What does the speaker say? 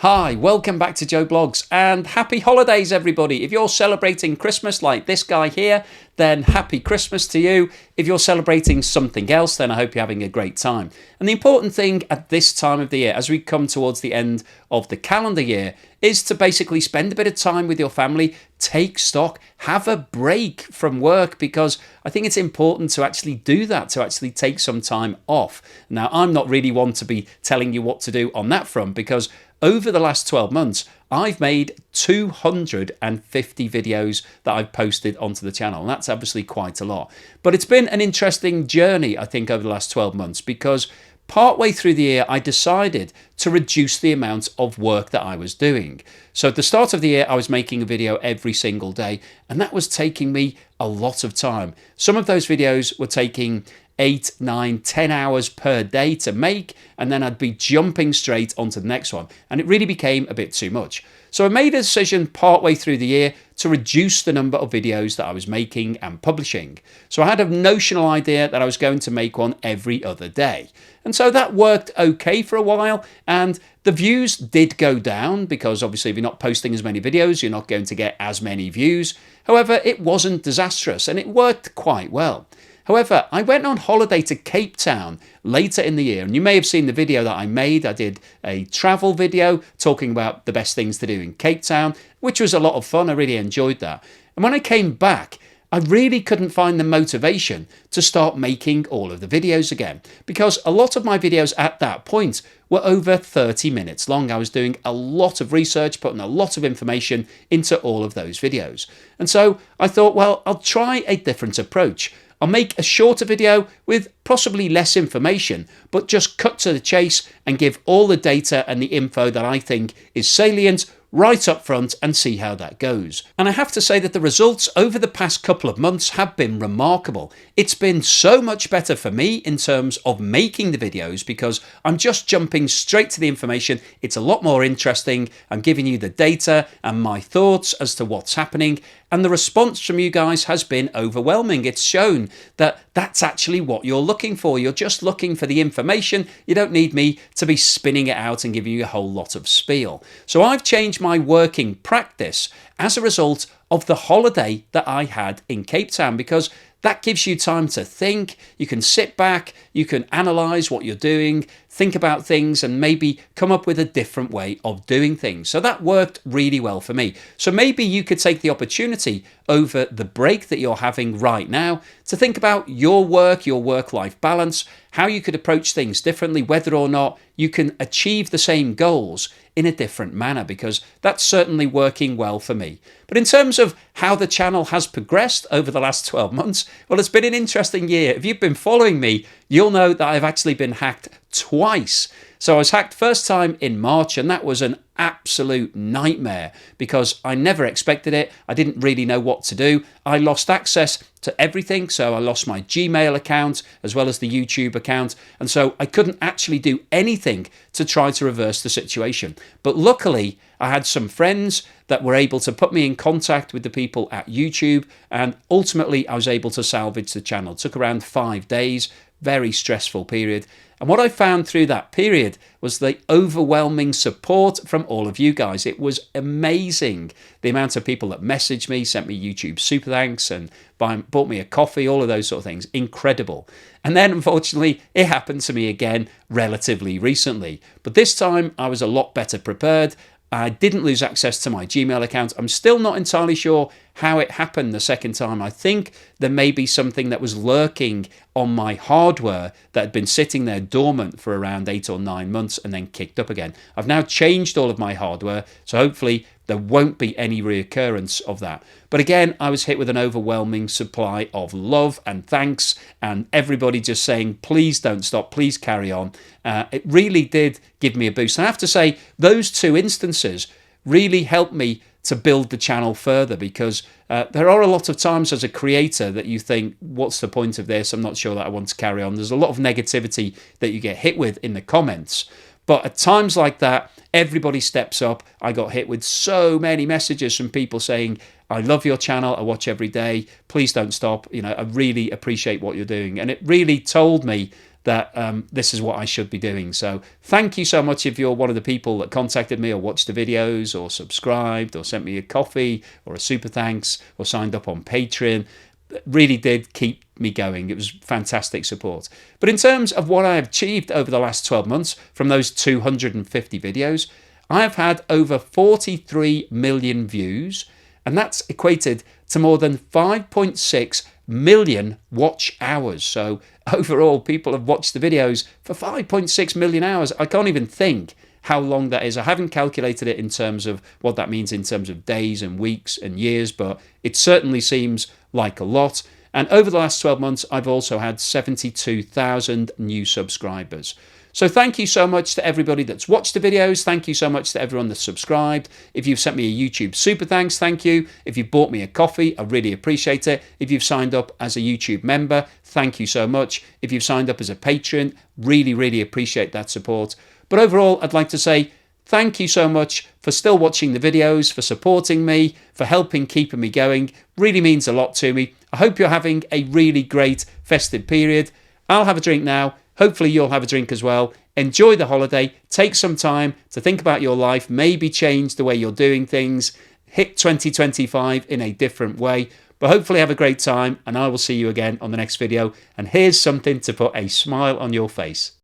Hi, welcome back to Joe Blogs and happy holidays everybody. If you're celebrating Christmas like this guy here, then happy Christmas to you. If you're celebrating something else, then I hope you're having a great time. And the important thing at this time of the year, as we come towards the end of the calendar year, is to basically spend a bit of time with your family, take stock, have a break from work, because I think it's important to actually do that, to actually take some time off. Now, I'm not really one to be telling you what to do on that front, because over the last 12 months, I've made 250 videos that I've posted onto the channel. And that's obviously quite a lot. But it's been an interesting journey, I think, over the last 12 months, because partway through the year, I decided to reduce the amount of work that I was doing. So at the start of the year, I was making a video every single day, and that was taking me a lot of time. Some of those videos were taking 8, 9, 10 hours per day to make, and then I'd be jumping straight onto the next one. And it really became a bit too much. So I made a decision partway through the year to reduce the number of videos that I was making and publishing. So I had a notional idea that I was going to make one every other day. And so that worked okay for a while, and the views did go down because obviously if you're not posting as many videos, you're not going to get as many views. However, it wasn't disastrous and it worked quite well. However, I went on holiday to Cape Town later in the year, and you may have seen the video that I made. I did a travel video talking about the best things to do in Cape Town, which was a lot of fun. I really enjoyed that. And when I came back, I really couldn't find the motivation to start making all of the videos again, because a lot of my videos at that point were over 30 minutes long. I was doing a lot of research, putting a lot of information into all of those videos. And so I thought, well, I'll try a different approach. I'll make a shorter video with possibly less information, but just cut to the chase and give all the data and the info that I think is salient right up front and see how that goes. And I have to say that the results over the past couple of months have been remarkable. It's been so much better for me in terms of making the videos because I'm just jumping straight to the information. It's a lot more interesting. I'm giving you the data and my thoughts as to what's happening. And the response from you guys has been overwhelming. It's shown that that's actually what you're looking for. You're just looking for the information. You don't need me to be spinning it out and giving you a whole lot of spiel. So I've changed my working practice as a result of the holiday that I had in Cape Town, because that gives you time to think. You can sit back, you can analyze what you're doing, think about things, and maybe come up with a different way of doing things. So that worked really well for me. So maybe you could take the opportunity over the break that you're having right now to think about your work-life balance, how you could approach things differently, whether or not you can achieve the same goals in a different manner, because that's certainly working well for me. But in terms of how the channel has progressed over the last 12 months, well, it's been an interesting year. If you've been following me, you'll know that I've actually been hacked twice. So I was hacked first time in March, and that was an absolute nightmare because I never expected it. I didn't really know what to do. I lost access to everything. So I lost my Gmail account as well as the YouTube account. And so I couldn't actually do anything to try to reverse the situation. But luckily, I had some friends that were able to put me in contact with the people at YouTube. And ultimately, I was able to salvage the channel. It took around 5 days. Very stressful period. And what I found through that period was the overwhelming support from all of you guys. It was amazing. The amount of people that messaged me, sent me YouTube super thanks and bought me a coffee, all of those sort of things. Incredible. And then unfortunately, it happened to me again relatively recently. But this time I was a lot better prepared. I didn't lose access to my Gmail account. I'm still not entirely sure how it happened the second time. I think there may be something that was lurking on my hardware that had been sitting there dormant for around 8 or 9 months and then kicked up again. I've now changed all of my hardware, so hopefully there won't be any reoccurrence of that. But again, I was hit with an overwhelming supply of love and thanks, and everybody just saying, please don't stop, please carry on. It really did give me a boost. And I have to say, those two instances really helped me to build the channel further, because there are a lot of times as a creator that you think, what's the point of this? I'm not sure that I want to carry on. There's a lot of negativity that you get hit with in the comments. But at times like that, everybody steps up. I got hit with so many messages from people saying, I love your channel, I watch every day, please don't stop. I really appreciate what you're doing. And it really told me that this is what I should be doing. So thank you so much if you're one of the people that contacted me or watched the videos or subscribed or sent me a coffee or a super thanks or signed up on Patreon. It really did keep me going. It was fantastic support. But in terms of what I have achieved over the last 12 months from those 250 videos, I have had over 43 million views, and that's equated to more than 5.6 million watch hours. So overall, people have watched the videos for 5.6 million hours. I can't even think how long that is. I haven't calculated it in terms of what that means in terms of days and weeks and years, but it certainly seems like a lot. And over the last 12 months, I've also had 72,000 new subscribers. So thank you so much to everybody that's watched the videos. Thank you so much to everyone that's subscribed. If you've sent me a YouTube super thanks, thank you. If you've bought me a coffee, I really appreciate it. If you've signed up as a YouTube member, thank you so much. If you've signed up as a patron, really, really appreciate that support. But overall, I'd like to say thank you so much for still watching the videos, for supporting me, for helping keeping me going. Really means a lot to me. I hope you're having a really great festive period. I'll have a drink now. Hopefully you'll have a drink as well. Enjoy the holiday. Take some time to think about your life, maybe change the way you're doing things, hit 2025 in a different way. But hopefully have a great time, and I will see you again on the next video. And here's something to put a smile on your face.